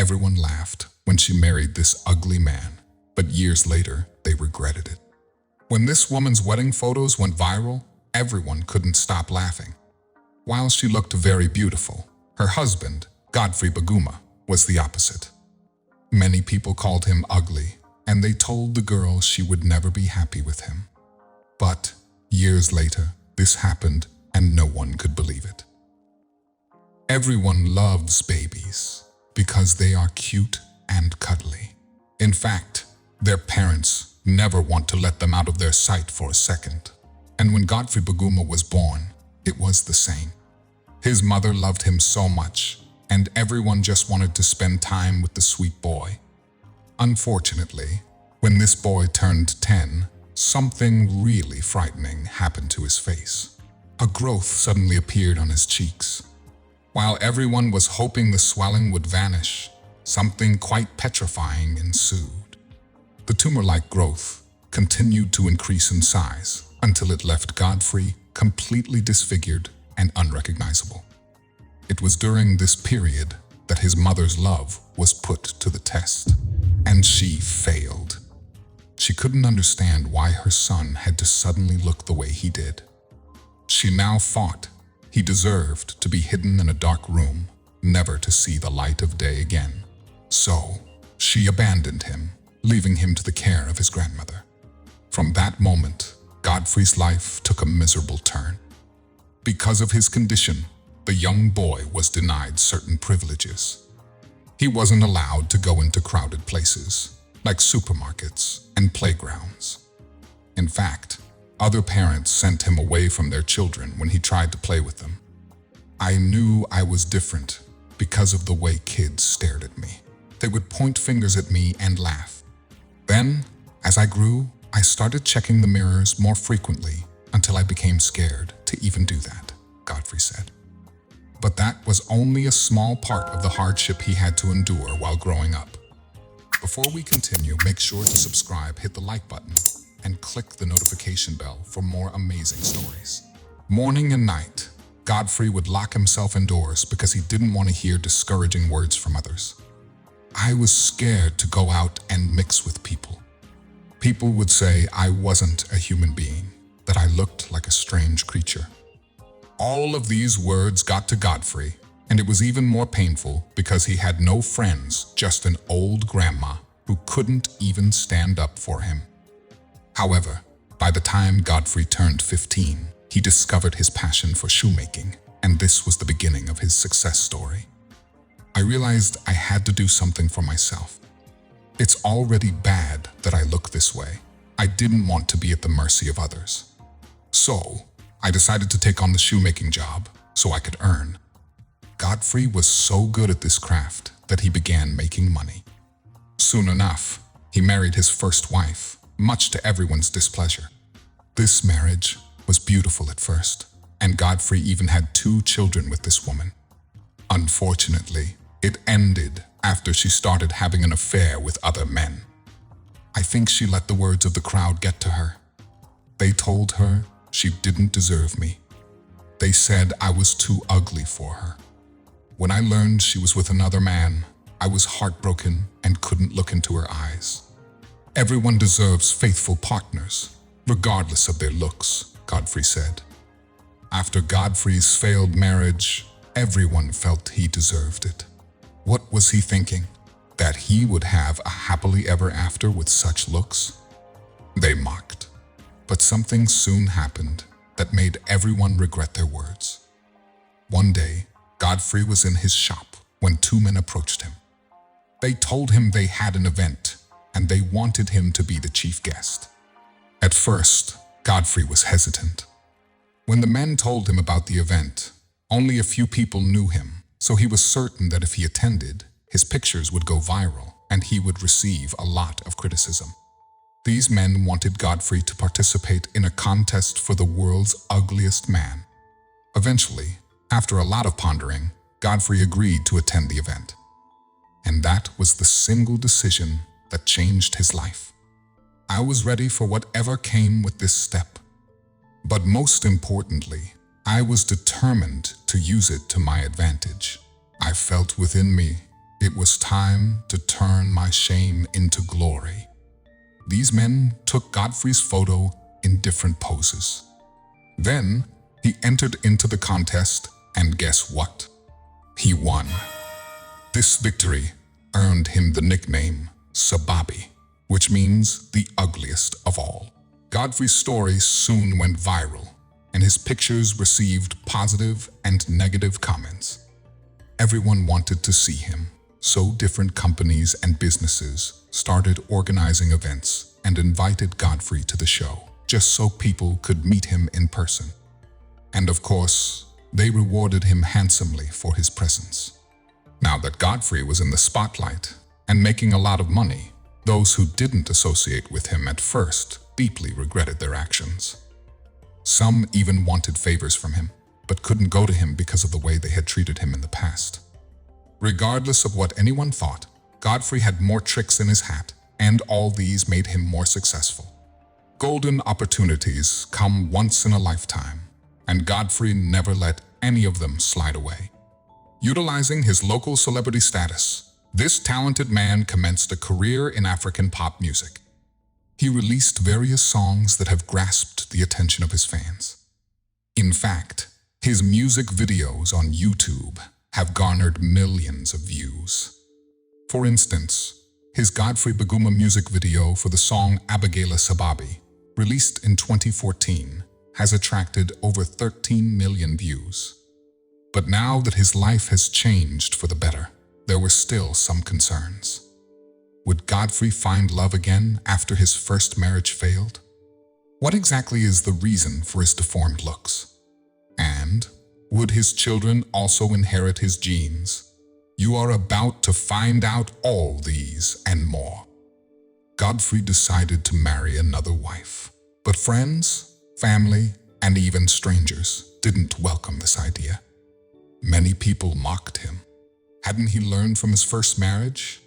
Everyone laughed when she married this ugly man, but years later, they regretted it. When this woman's wedding photos went viral, everyone couldn't stop laughing. While she looked very beautiful, her husband, Godfrey Baguma, was the opposite. Many people called him ugly, and they told the girl she would never be happy with him. But years later, this happened, and no one could believe it. Everyone loves babies because they are cute and cuddly. In fact, their parents never want to let them out of their sight for a second. And when Godfrey Baguma was born, it was the same. His mother loved him so much, and everyone just wanted to spend time with the sweet boy. Unfortunately, when this boy turned 10, something really frightening happened to his face. A growth suddenly appeared on his cheeks. While everyone was hoping the swelling would vanish, something quite petrifying ensued. The tumor-like growth continued to increase in size until it left Godfrey completely disfigured and unrecognizable. It was during this period that his mother's love was put to the test, and she failed. She couldn't understand why her son had to suddenly look the way he did. She now thought he deserved to be hidden in a dark room, never to see the light of day again. So, she abandoned him, leaving him to the care of his grandmother. From that moment, Godfrey's life took a miserable turn. Because of his condition, the young boy was denied certain privileges. He wasn't allowed to go into crowded places, like supermarkets and playgrounds. In fact, other parents sent him away from their children when he tried to play with them. I knew I was different because of the way kids stared at me. They would point fingers at me and laugh. Then, as I grew, I started checking the mirrors more frequently until I became scared to even do that, Godfrey said. But that was only a small part of the hardship he had to endure while growing up. Before we continue, make sure to subscribe, hit the like button, and click the notification bell for more amazing stories. Morning and night, Godfrey would lock himself indoors because he didn't want to hear discouraging words from others. I was scared to go out and mix with people. People would say I wasn't a human being, that I looked like a strange creature. All of these words got to Godfrey, and it was even more painful because he had no friends, just an old grandma who couldn't even stand up for him. However, by the time Godfrey turned 15, he discovered his passion for shoemaking, and this was the beginning of his success story. I realized I had to do something for myself. It's already bad that I look this way. I didn't want to be at the mercy of others. So, I decided to take on the shoemaking job so I could earn. Godfrey was so good at this craft that he began making money. Soon enough, he married his first wife, much to everyone's displeasure. This marriage was beautiful at first, and Godfrey even had 2 children with this woman. Unfortunately, it ended after she started having an affair with other men. I think she let the words of the crowd get to her. They told her she didn't deserve me. They said I was too ugly for her. When I learned she was with another man, I was heartbroken and couldn't look into her eyes. Everyone deserves faithful partners, regardless of their looks, Godfrey said. After Godfrey's failed marriage, everyone felt he deserved it. What was he thinking? That he would have a happily ever after with such looks? They mocked. But something soon happened that made everyone regret their words. One day, Godfrey was in his shop when 2 men approached him. They told him they had an event and they wanted him to be the chief guest. At first, Godfrey was hesitant. When the men told him about the event, only a few people knew him, so he was certain that if he attended, his pictures would go viral and he would receive a lot of criticism. These men wanted Godfrey to participate in a contest for the world's ugliest man. Eventually, after a lot of pondering, Godfrey agreed to attend the event. And that was the single decision that changed his life. I was ready for whatever came with this step. But most importantly, I was determined to use it to my advantage. I felt within me, It was time to turn my shame into glory. These men took Godfrey's photo in different poses. Then he entered into the contest, and guess what? He won. This victory earned him the nickname Sababi, which means the ugliest of all. Godfrey's story soon went viral, and his pictures received positive and negative comments. Everyone wanted to see him, so different companies and businesses started organizing events and invited Godfrey to the show, just so people could meet him in person. And of course, they rewarded him handsomely for his presence. Now that Godfrey was in the spotlight and making a lot of money, those who didn't associate with him at first deeply regretted their actions. Some even wanted favors from him, but couldn't go to him because of the way they had treated him in the past. Regardless of what anyone thought, Godfrey had more tricks in his hat, and all these made him more successful. Golden opportunities come once in a lifetime, and Godfrey never let any of them slide away. Utilizing his local celebrity status, this talented man commenced a career in African pop music. He released various songs that have grasped the attention of his fans. In fact, his music videos on YouTube have garnered millions of views. For instance, his Godfrey Baguma music video for the song Abigaila Sababi, released in 2014, has attracted over 13 million views. But now that his life has changed for the better, there were still some concerns. Would Godfrey find love again after his first marriage failed? What exactly is the reason for his deformed looks? And would his children also inherit his genes? You are about to find out all these and more. Godfrey decided to marry another wife, but friends, family, and even strangers didn't welcome this idea. Many people mocked him. Hadn't he learned from his first marriage?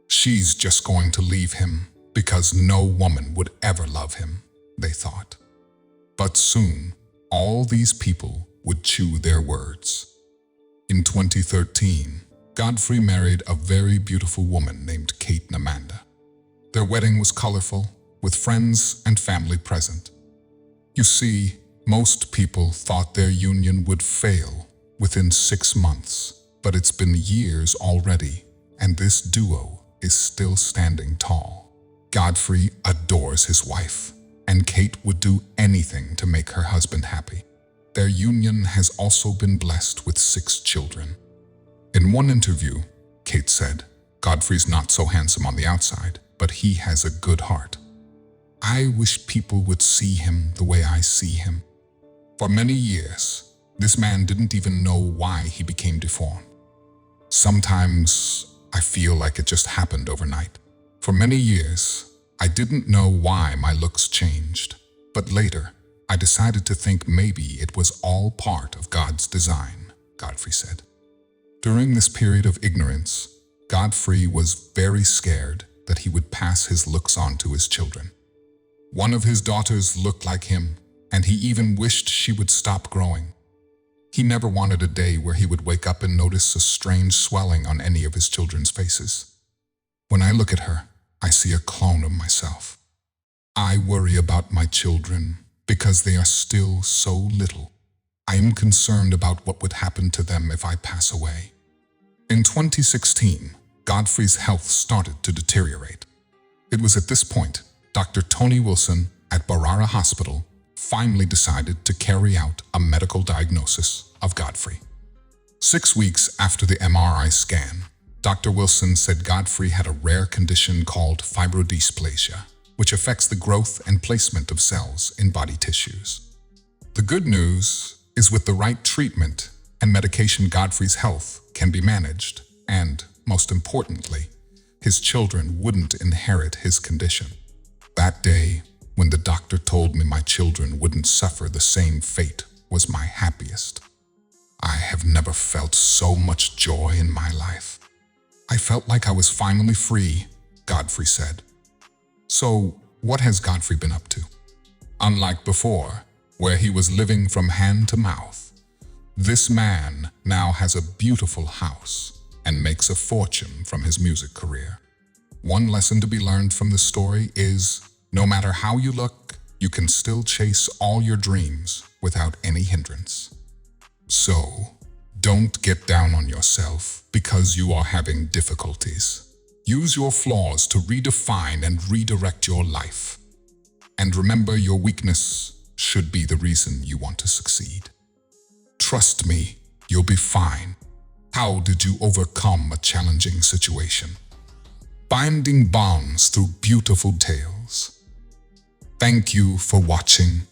She's just going to leave him because no woman would ever love him, they thought. But soon, all these people would chew their words. In 2013, Godfrey married a very beautiful woman named Kate Namanda. Their wedding was colorful, with friends and family present. You see, most people thought their union would fail within 6 months, but it's been years already, and this duo is still standing tall. Godfrey adores his wife, and Kate would do anything to make her husband happy. Their union has also been blessed with 6 children. In one interview, Kate said, "Godfrey's not so handsome on the outside, but he has a good heart. I wish people would see him the way I see him." For many years, this man didn't even know why he became deformed. Sometimes I feel like it just happened overnight. For many years, I didn't know why my looks changed, but later, I decided to think maybe it was all part of God's design, Godfrey said. During this period of ignorance, Godfrey was very scared that he would pass his looks on to his children. One of his daughters looked like him, and he even wished she would stop growing. He never wanted a day where he would wake up and notice a strange swelling on any of his children's faces. When I look at her, I see a clone of myself. I worry about my children because they are still so little. I am concerned about what would happen to them if I pass away. In 2016, Godfrey's health started to deteriorate. It was at this point, Dr. Tony Wilson at Barara Hospital finally decided to carry out a medical diagnosis of Godfrey. 6 weeks after the MRI scan, Dr. Wilson said Godfrey had a rare condition called fibrodysplasia, which affects the growth and placement of cells in body tissues. The good news is with the right treatment and medication, Godfrey's health can be managed, and, most importantly, his children wouldn't inherit his condition. That day, when the doctor told me my children wouldn't suffer the same fate, was my happiest. I have never felt so much joy in my life. I felt like I was finally free, Godfrey said. So, what has Godfrey been up to? Unlike before, where he was living from hand to mouth, this man now has a beautiful house and makes a fortune from his music career. One lesson to be learned from this story is, no matter how you look, you can still chase all your dreams without any hindrance. So, don't get down on yourself because you are having difficulties. Use your flaws to redefine and redirect your life. And remember, your weakness should be the reason you want to succeed. Trust me, you'll be fine. How did you overcome a challenging situation? Binding bonds through beautiful tales. Thank you for watching.